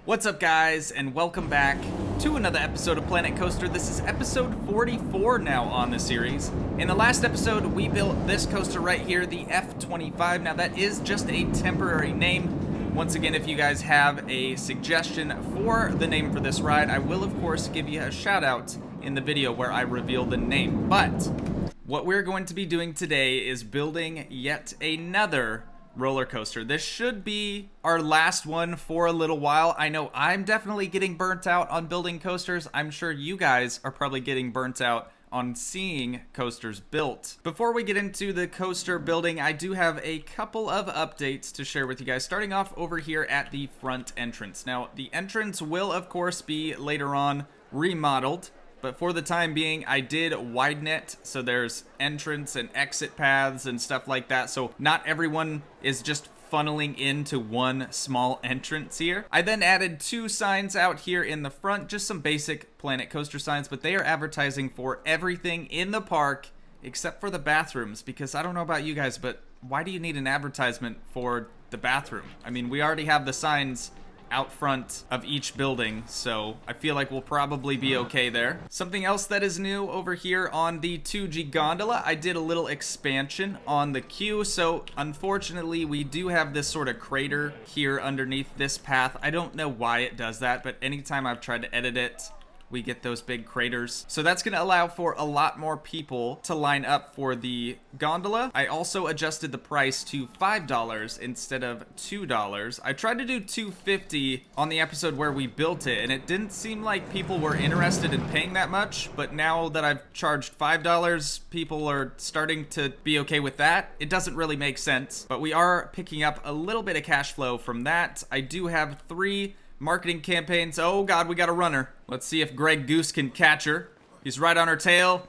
What's up, guys, and welcome back to another episode of Planet Coaster. This is episode 44 now on the series. In the last episode, we built this coaster right here, the F25. Now, that is just a temporary name. Once again, if you guys have a suggestion for the name for this ride, I will, of course, give you a shout out in the video where I reveal the name. But what we're going to be doing today is building yet another roller coaster. This should be our last one for a little while. I know I'm definitely getting burnt out on building coasters. I'm sure you guys are probably getting burnt out on seeing coasters built. Before we get into the coaster building, I do have a couple of updates to share with you guys, starting off over here at the front entrance. Now, the entrance will, of course, be later on remodeled, but for the time being, I did widen it, so there's entrance and exit paths and stuff like that, so not everyone is just funneling into one small entrance here. I then added two signs out here in the front, just some basic Planet Coaster signs, but they are advertising for everything in the park except for the bathrooms, because I don't know about you guys, but why do you need an advertisement for the bathroom? I mean, we already have the signs out front of each building, so I feel like we'll probably be okay there. Something else that is new over here on the 2G gondola, I did a little expansion on the queue, so unfortunately we do have this sort of crater here underneath this path. I don't know why it does that, but anytime I've tried to edit it, we get those big craters. So that's gonna allow for a lot more people to line up for the gondola. I also adjusted the price to $5 instead of $2. I tried to do $2.50 on the episode where we built it, and it didn't seem like people were interested in paying that much, but now that I've charged $5, people are starting to be okay with that. It doesn't really make sense, but we are picking up a little bit of cash flow from that. I do have 3 marketing campaigns. Oh god, we got a runner. Let's see if Greg Goose can catch her. He's right on her tail.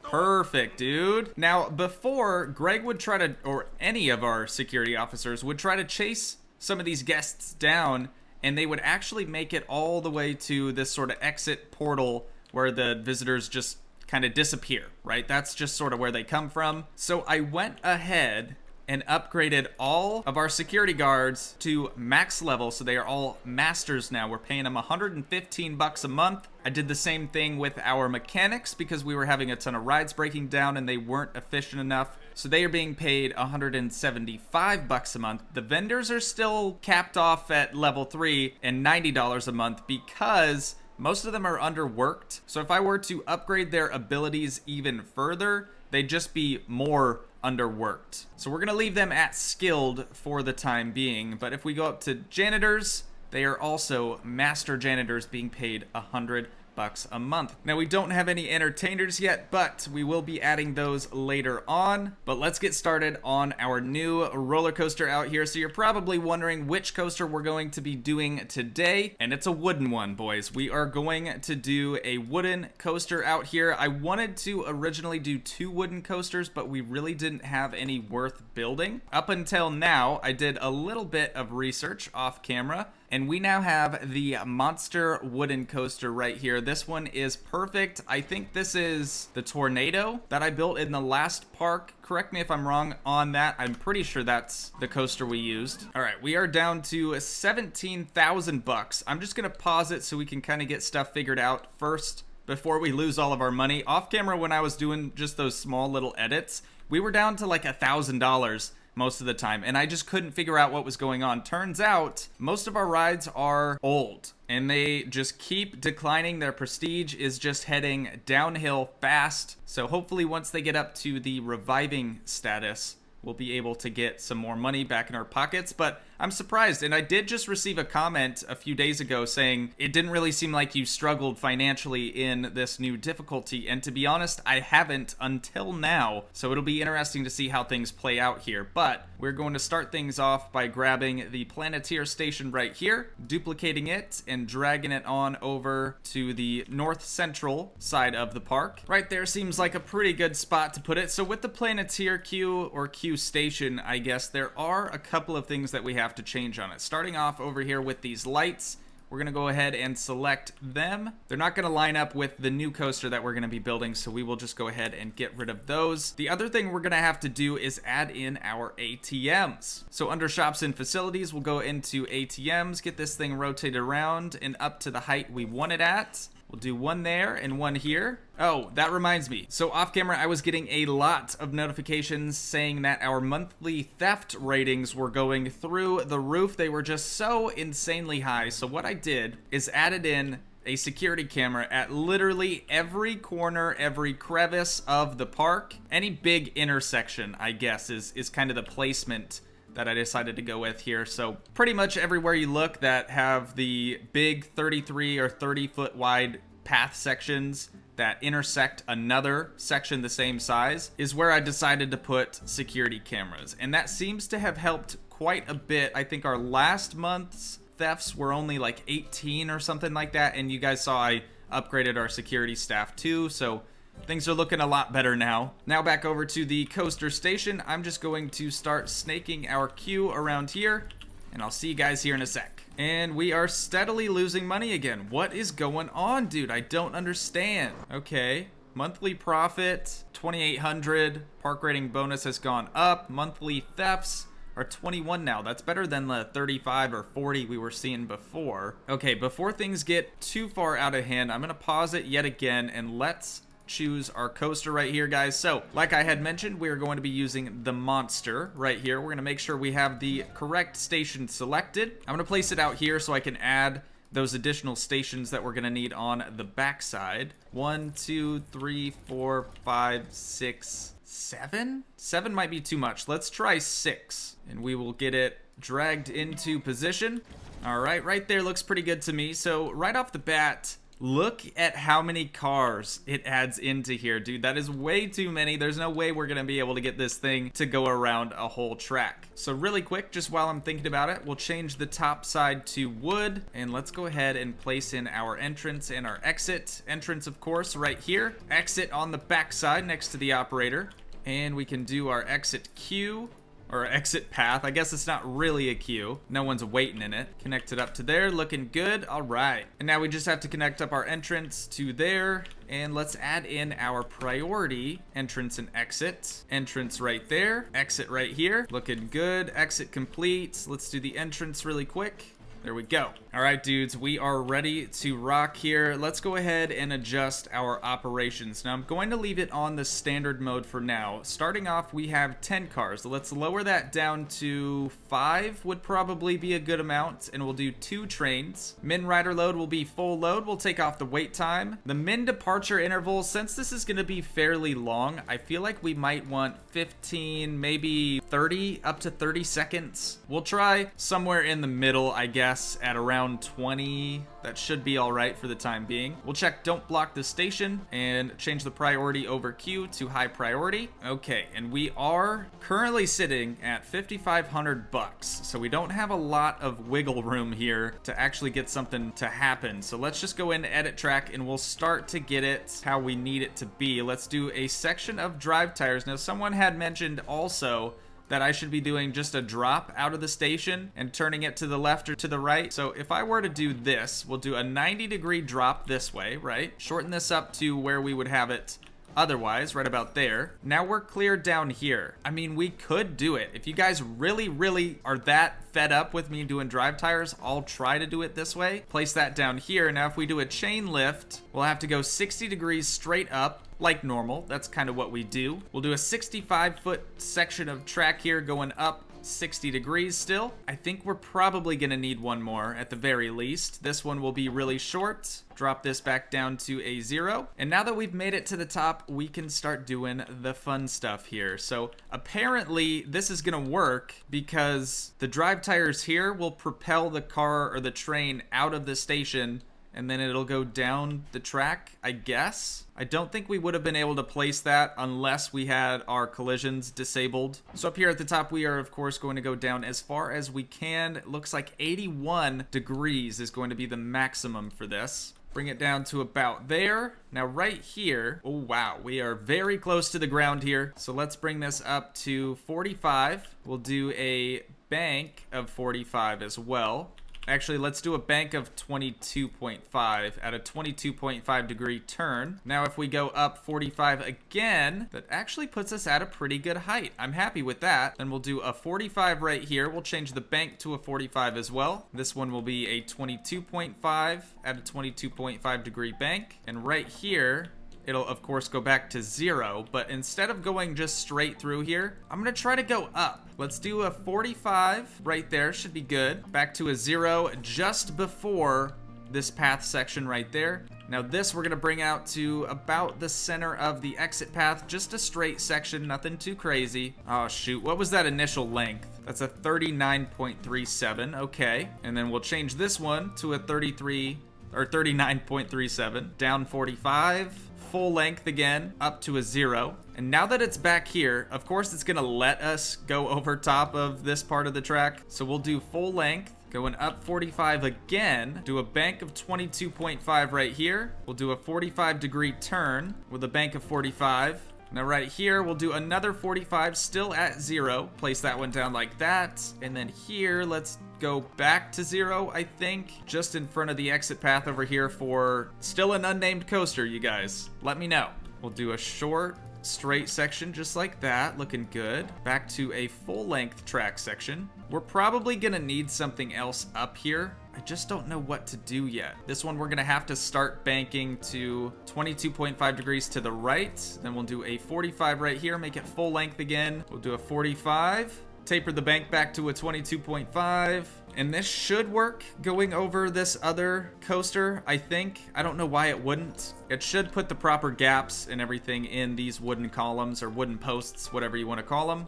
Perfect, dude. Now, before, Greg would try to, or any of our security officers would try to chase some of these guests down, and they would actually make it all the way to this sort of exit portal where the visitors just kind of disappear, right? That's just sort of where they come from. So I went ahead and upgraded all of our security guards to max level, so they are all masters now. We're paying them 115 bucks a month. I did the same thing with our mechanics because we were having a ton of rides breaking down and they weren't efficient enough, so they are being paid 175 bucks a month. The vendors are still capped off at level 3 and $90 a month because most of them are underworked. So if I were to upgrade their abilities even further, they'd just be more underworked. So we're gonna leave them at skilled for the time being, but if we go up to janitors, they are also master janitors being paid 100 bucks a month. Now, we don't have any entertainers yet, but we will be adding those later on. But let's get started on our new roller coaster out here. So you're probably wondering which coaster we're going to be doing today, and it's a wooden one, boys. We are going to do a wooden coaster out here. I wanted to originally do 2 wooden coasters, but we really didn't have any worth building. Up until now, I did a little bit of research off camera, and we now have the monster wooden coaster right here. This one is perfect. I think this is the Tornado that I built in the last park. Correct me if I'm wrong on that. I'm pretty sure that's the coaster we used. All right, we are down to 17,000 bucks. I'm just gonna pause it so we can kind of get stuff figured out first before we lose all of our money. Off camera, when I was doing just those small little edits, we were down to like $1,000 most of the time, and I just couldn't figure out what was going on. Turns out most of our rides are old and they just keep declining. Their prestige is just heading downhill fast. So hopefully once they get up to the reviving status, we'll be able to get some more money back in our pockets. But I'm surprised, and I did just receive a comment a few days ago saying it didn't really seem like you struggled financially in this new difficulty, and to be honest, I haven't until now, so it'll be interesting to see how things play out here. But we're going to start things off by grabbing the Planeteer station right here, duplicating it, and dragging it on over to the north central side of the park. Right there seems like a pretty good spot to put it. So with the Planeteer queue, or queue station, I guess, there are a couple of things that we have to change on it. Starting off over here with these lights, we're gonna go ahead and select them. They're not gonna line up with the new coaster that we're gonna be building, so we will just go ahead and get rid of those. The other thing we're gonna have to do is add in our ATMs. So under shops and facilities, we'll go into ATMs, get this thing rotated around and up to the height we want it at. We'll do one there and one here. Oh, that reminds me. So off camera, I was getting a lot of notifications saying that our monthly theft ratings were going through the roof. They were just so insanely high. So what I did is added in a security camera at literally every corner, every crevice of the park. Any big intersection, I guess, is kind of the placement that I decided to go with here. So pretty much everywhere you look that have the big 33 or 30 foot wide path sections that intersect another section the same size is where I decided to put security cameras. And that seems to have helped quite a bit. I think our last month's thefts were only like 18 or something like that. And you guys saw I upgraded our security staff too. So things are looking a lot better now. Now back over to the coaster station. I'm just going to start snaking our queue around here, and I'll see you guys here in a sec. And we are steadily losing money again. What is going on, dude? I don't understand. Okay, monthly profit, 2,800. Park rating bonus has gone up. Monthly thefts are 21 now. That's better than the 35 or 40 we were seeing before. Okay, before things get too far out of hand, I'm gonna pause it yet again, and let's choose our coaster right here, guys. So like I had mentioned, we are going to be using the monster right here. We're going to make sure we have the correct station selected. I'm going to place it out here so I can add those additional stations that we're going to need on the backside. 1, 2, 3, 4, 5, 6, 7. 7 might be too much. Let's try 6, and we will get it dragged into position. All right, right there looks pretty good to me. So right off the bat, look at how many cars it adds into here, dude. That is way too many. There's no way we're gonna be able to get this thing to go around a whole track. So really quick, just while I'm thinking about it, we'll change the top side to wood, and let's go ahead and place in our entrance and our exit. Entrance, of course, right here. Exit on the back side next to the operator. And we can do our exit queue, or exit path. I guess it's not really a queue. No one's waiting in it. Connect it up to there, looking good. All right. And now we just have to connect up our entrance to there. And let's add in our priority entrance and exit. Entrance right there, exit right here. Looking good, exit complete. Let's do the entrance really quick. There we go. All right, dudes, we are ready to rock here. Let's go ahead and adjust our operations. Now, I'm going to leave it on the standard mode for now. Starting off, we have 10 cars. Let's lower that down to 5 would probably be a good amount, and we'll do 2 trains. Min rider load will be full load. We'll take off the wait time. The min departure interval, since this is going to be fairly long, I feel like we might want 15, maybe 30, up to 30 seconds. We'll try somewhere in the middle, I guess, at around 20. That should be all right for the time being. We'll check don't block the station and change the priority over queue to high priority. Okay, and we are currently sitting at 5,500 bucks. So we don't have a lot of wiggle room here to actually get something to happen. So let's just go into edit track and we'll start to get it how we need it to be. Let's do a section of drive tires. Now, someone had mentioned also that I should be doing just a drop out of the station and turning it to the left or to the right. So if I were to do this, we'll do a 90-degree drop this way, right? Shorten this up to where we would have it otherwise, right about there. Now we're clear down here. I mean, we could do it. If you guys really are that fed up with me doing drive tires, I'll try to do it this way. Place that down here. Now, if we do a chain lift, we'll have to go 60 degrees straight up like normal. That's kind of what we do. We'll do a 65-foot section of track here going up 60 degrees still. I think we're probably gonna need one more at the very least. This one will be really short. Drop this back down to a 0. And now that we've made it to the top, we can start doing the fun stuff here. So apparently this is gonna work because the drive tires here will propel the car or the train out of the station, and then it'll go down the track, I guess. I don't think we would have been able to place that unless we had our collisions disabled. So up here at the top, we are of course going to go down as far as we can. It looks like 81 degrees is going to be the maximum for this. Bring it down to about there. Now right here, oh wow, we are very close to the ground here. So let's bring this up to 45. We'll do a bank of 45 as well. Actually, let's do a bank of 22.5 at a 22.5 degree turn. Now, if we go up 45 again, that actually puts us at a pretty good height. I'm happy with that. Then we'll do a 45 right here. We'll change the bank to a 45 as well. This one will be a 22.5 at a 22.5 degree bank. And right here, it'll of course go back to 0, but instead of going just straight through here, I'm gonna try to go up. Let's do a 45 right there, should be good. Back to a 0 just before this path section right there. Now this we're gonna bring out to about the center of the exit path, just a straight section, nothing too crazy. Oh shoot, what was that initial length? That's a 39.37, okay. And then we'll change this one to a 33 or 39.37, down 45. Full length again, up to a 0. And now that it's back here, of course it's gonna let us go over top of this part of the track. So we'll do full length, going up 45 again, do a bank of 22.5 right here. We'll do a 45 degree turn with a bank of 45. Now right here, we'll do another 45, still at 0. Place that one down like that. And then here, let's go back to 0, I think. Just in front of the exit path over here for still an unnamed coaster, you guys. Let me know. We'll do a short, straight section just like that, looking good. Back to a full-length track section. We're probably gonna need something else up here. I just don't know what to do yet. This one we're gonna have to start banking to 22.5 degrees to the right. Then we'll do a 45 right here, make it full length again. We'll do a 45, taper the bank back to a 22.5. And this should work going over this other coaster, I think. I don't know why it wouldn't. It should put the proper gaps and everything in these wooden columns or wooden posts, whatever you want to call them.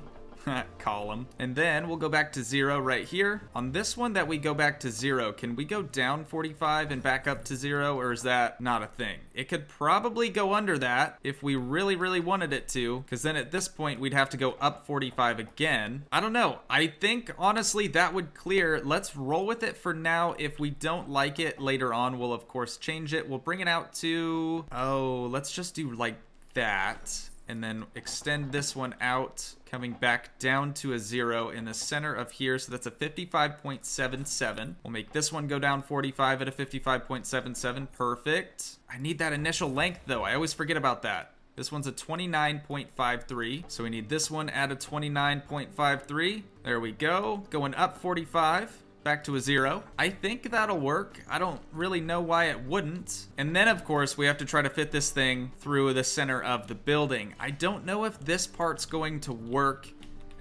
Column. And then we'll go back to 0 right here. On this one that we go back to 0, can we go down 45 and back up to 0, or is that not a thing? It could probably go under that if we really, really wanted it to, because then at this point we'd have to go up 45 again. I don't know. I think, honestly, that would clear. Let's roll with it for now. If we don't like it later on, we'll of course change it. We'll bring it out to, oh, let's just do like that. And then extend this one out, coming back down to a 0 in the center of here. So that's a 55.77. We'll make this one go down 45 at a 55.77. Perfect. I need that initial length though. I always forget about that. This one's a 29.53. So we need this one at a 29.53. There we go. Going up 45. Back to a 0. I think that'll work. I don't really know why it wouldn't. And then of course we have to try to fit this thing through the center of the building. I don't know if this part's going to work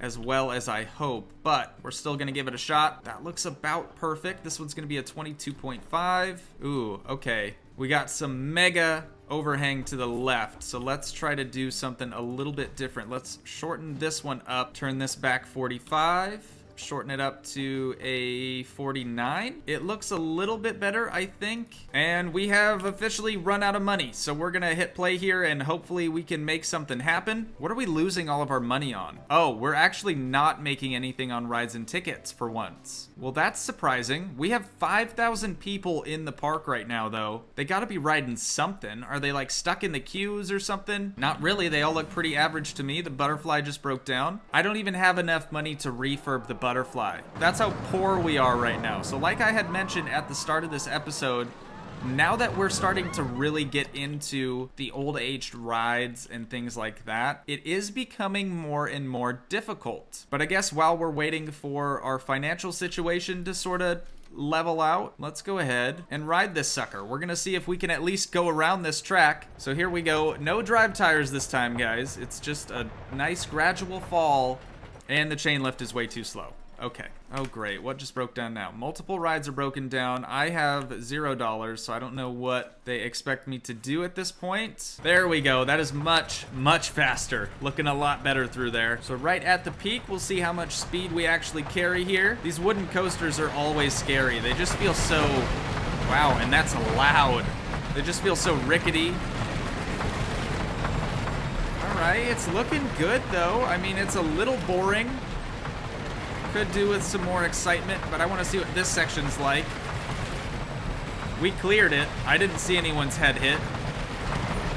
as well as I hope, but we're still gonna give it a shot. That looks about perfect. This one's gonna be a 22.5. Ooh, okay. We got some mega overhang to the left, so let's try to do something a little bit different. Let's shorten this one up, turn this back 45. Shorten it up to a 49. It looks a little bit better, I think. And we have officially run out of money. So we're gonna hit play here and hopefully we can make something happen. What are we losing all of our money on? Oh, we're actually not making anything on rides and tickets for once. Well, that's surprising. We have 5,000 people in the park right now though. They gotta be riding something. Are they like stuck in the queues or something? Not really, they all look pretty average to me. The butterfly just broke down. I don't even have enough money to refurb the butterfly. That's how poor we are right now. So like I had mentioned at the start of this episode, now that we're starting to really get into the old aged rides and things like that, it is becoming more and more difficult. But I guess while we're waiting for our financial situation to sort of level out, let's go ahead and ride this sucker. We're gonna see if we can at least go around this track. So here we go. No drive tires this time, guys. It's just a nice gradual fall, and the chain lift is way too slow. Okay. Oh, great. What just broke down now? Multiple rides are broken down. I have $0, so I don't know what they expect me to do at this point. There we go. That is much, much faster. Looking a lot better through there. So right at the peak, we'll see how much speed we actually carry here. These wooden coasters are always scary. They just feel so... Wow, and that's loud. They just feel so rickety. All right, it's looking good, though. I mean, it's a little boring. Could do with some more excitement, but I want to see what this section's like. We cleared it. I didn't see anyone's head hit.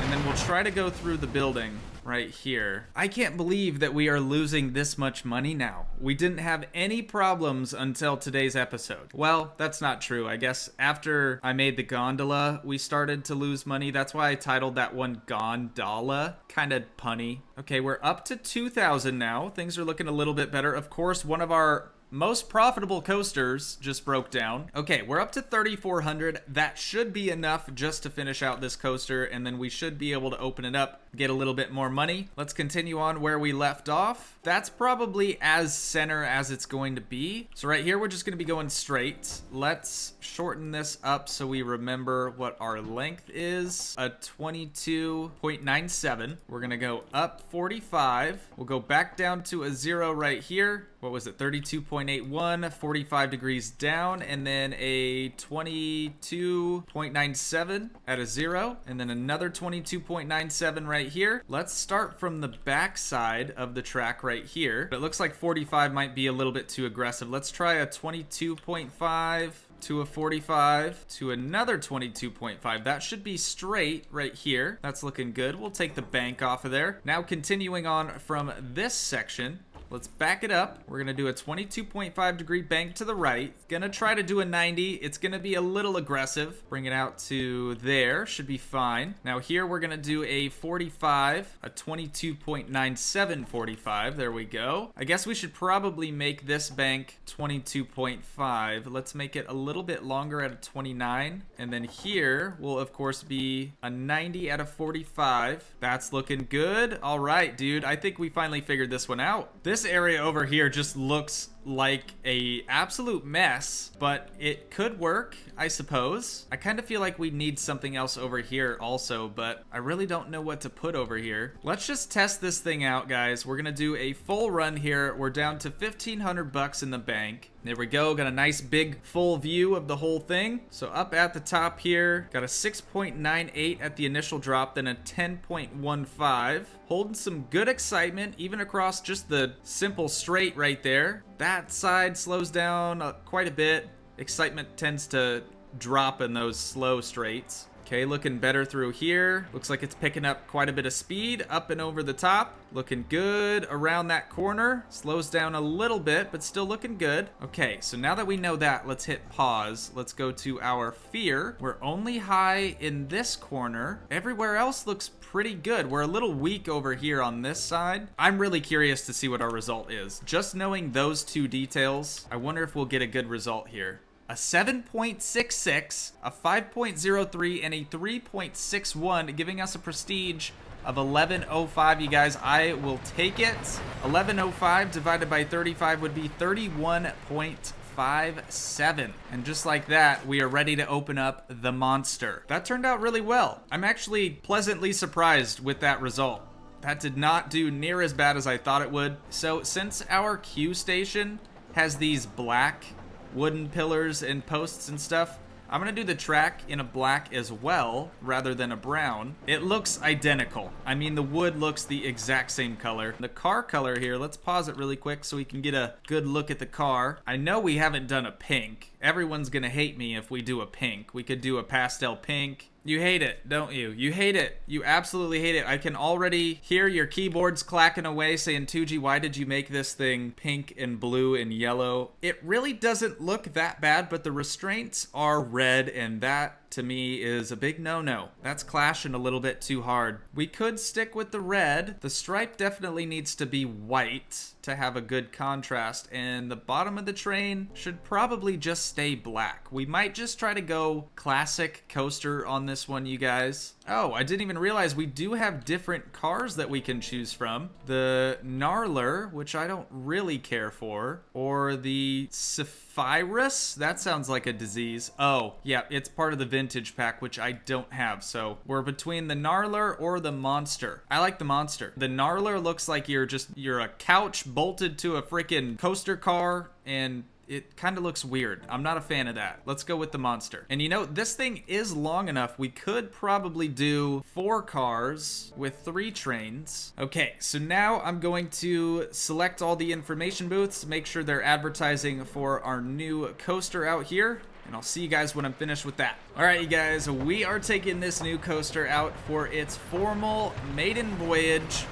And then we'll try to go through the building. right here. I can't believe that we are losing this much money now. We didn't have any problems until today's episode. Well, that's not true. I guess after I made the gondola, we started to lose money. That's why I titled that one Gondola. Kind of punny. Okay, we're up to 2,000 now. Things are looking a little bit better. Of course, one of our most profitable coasters just broke down. Okay, we're up to 3,400. That should be enough just to finish out this coaster, and then we should be able to open it up, get a little bit more money. Let's continue on where we left off. That's probably as center as it's going to be. So right here, we're just gonna be going straight. Let's shorten this up so we remember what our length is. A 22.97. We're gonna go up 45. We'll go back down to a 0 right here. What was it? 32.81, 45 degrees down, and then a 22.97 at a 0, and then another 22.97 right here. Let's start from the back side of the track right here. It looks like 45 might be a little bit too aggressive. Let's try a 22.5 to a 45 to another 22.5. That should be straight right here. That's looking good. We'll take the bank off of there. Now continuing on from this section, let's back it up. We're gonna do a 22.5 degree bank to the right. Gonna try to do a 90. It's gonna be a little aggressive. Bring it out to there, should be fine. Now here we're gonna do a 45, a 22.97 45. There we go. I guess we should probably make this bank 22.5. Let's make it a little bit longer at a 29. And then here will of course be a 90 at a 45. That's looking good. All right, dude. I think we finally figured this one out. This area over here just looks like a absolute mess, but it could work, I suppose. I kind of feel like we need something else over here also, but I really don't know what to put over here. Let's just test this thing out, guys. We're gonna do a full run here. We're down to 1,500 bucks in the bank. There we go. Got a nice big full view of the whole thing. So up at the top here, got a 6.98 at the initial drop, then a 10.15. Holding some good excitement, even across just the simple straight right there. That side slows down quite a bit. Excitement tends to drop in those slow straights. Okay, looking better through here. Looks like it's picking up quite a bit of speed up and over the top. Looking good around that corner. Slows down a little bit, but still looking good. Okay, so now that we know that, let's hit pause. Let's go to our fear. We're only high in this corner. Everywhere else looks pretty good. We're a little weak over here on this side. I'm really curious to see what our result is. Just knowing those two details, I wonder if we'll get a good result here. A 7.66, a 5.03, and a 3.61, giving us a prestige of 1105. You guys, I will take it. 1105 divided by 35 would be 31.57. And just like that, we are ready to open up the monster. That turned out really well. I'm actually pleasantly surprised with that result. That did not do near as bad as I thought it would. So since our Q station has these black wooden pillars and posts and stuff, I'm gonna do the track in a black as well rather than a brown. It looks identical. I mean, the wood looks the exact same color. The car color here, let's pause it really quick so we can get a good look at the car. I know we haven't done a pink. Everyone's gonna hate me if we do a pink. We could do a pastel pink. You hate it, don't you? You hate it. You absolutely hate it. I can already hear your keyboards clacking away saying, Tuji, why did you make this thing pink and blue and yellow? It really doesn't look that bad, but the restraints are red, and that to me is a big no-no. That's clashing a little bit too hard. We could stick with the red. The stripe definitely needs to be white to have a good contrast, and the bottom of the train should probably just stay black. We might just try to go classic coaster on this one, you guys. Oh, I didn't even realize we do have different cars that we can choose from. The Gnarler, which I don't really care for, or the Sapphirus. That sounds like a disease. Oh, yeah, it's part of the vintage pack, which I don't have. So we're between the Gnarler or the Monster. I like the Monster. The Gnarler looks like you're a couch bolted to a freaking coaster car, and it kind of looks weird. I'm not a fan of that. Let's go with the Monster. And you know, this thing is long enough. We could probably do 4 cars with 3 trains. Okay, so now I'm going to select all the information booths, make sure they're advertising for our new coaster out here, and I'll see you guys when I'm finished with that. All right, you guys, we are taking this new coaster out for its formal maiden voyage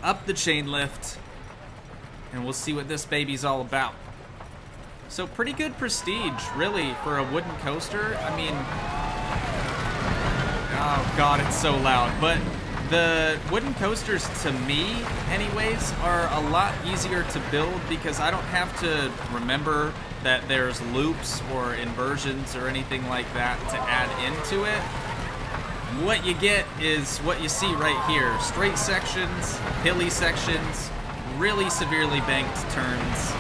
up the chain lift, and we'll see what this baby's all about. So pretty good prestige, really, for a wooden coaster. I mean, oh god, it's so loud. But the wooden coasters, to me, anyways, are a lot easier to build because I don't have to remember that there's loops or inversions or anything like that to add into it. What you get is what you see right here. Straight sections, hilly sections, really severely banked turns,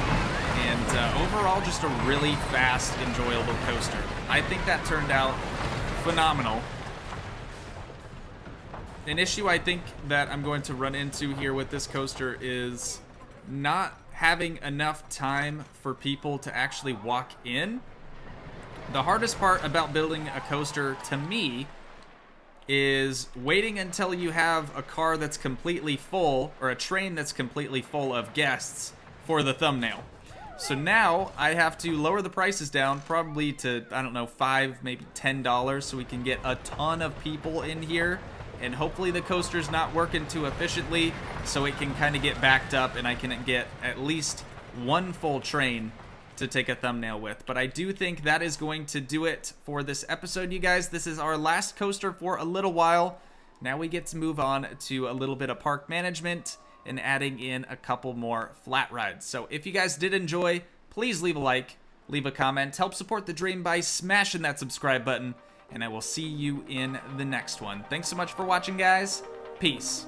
and overall just a really fast, enjoyable coaster. I think that turned out phenomenal. An issue I think that I'm going to run into here with this coaster is not having enough time for people to actually walk in. The hardest part about building a coaster, to me, is waiting until you have a car that's completely full, or a train that's completely full of guests for the thumbnail. So now I have to lower the prices down probably to, I don't know, $5, maybe $10, so we can get a ton of people in here. And hopefully the coaster's not working too efficiently, so it can kind of get backed up and I can get at least one full train to take a thumbnail with. But I do think that is going to do it for this episode, you guys. This is our last coaster for a little while. Now we get to move on to a little bit of park management and adding in a couple more flat rides. So if you guys did enjoy, please leave a like, leave a comment, help support the dream by smashing that subscribe button, and I will see you in the next one. Thanks so much for watching, guys. Peace.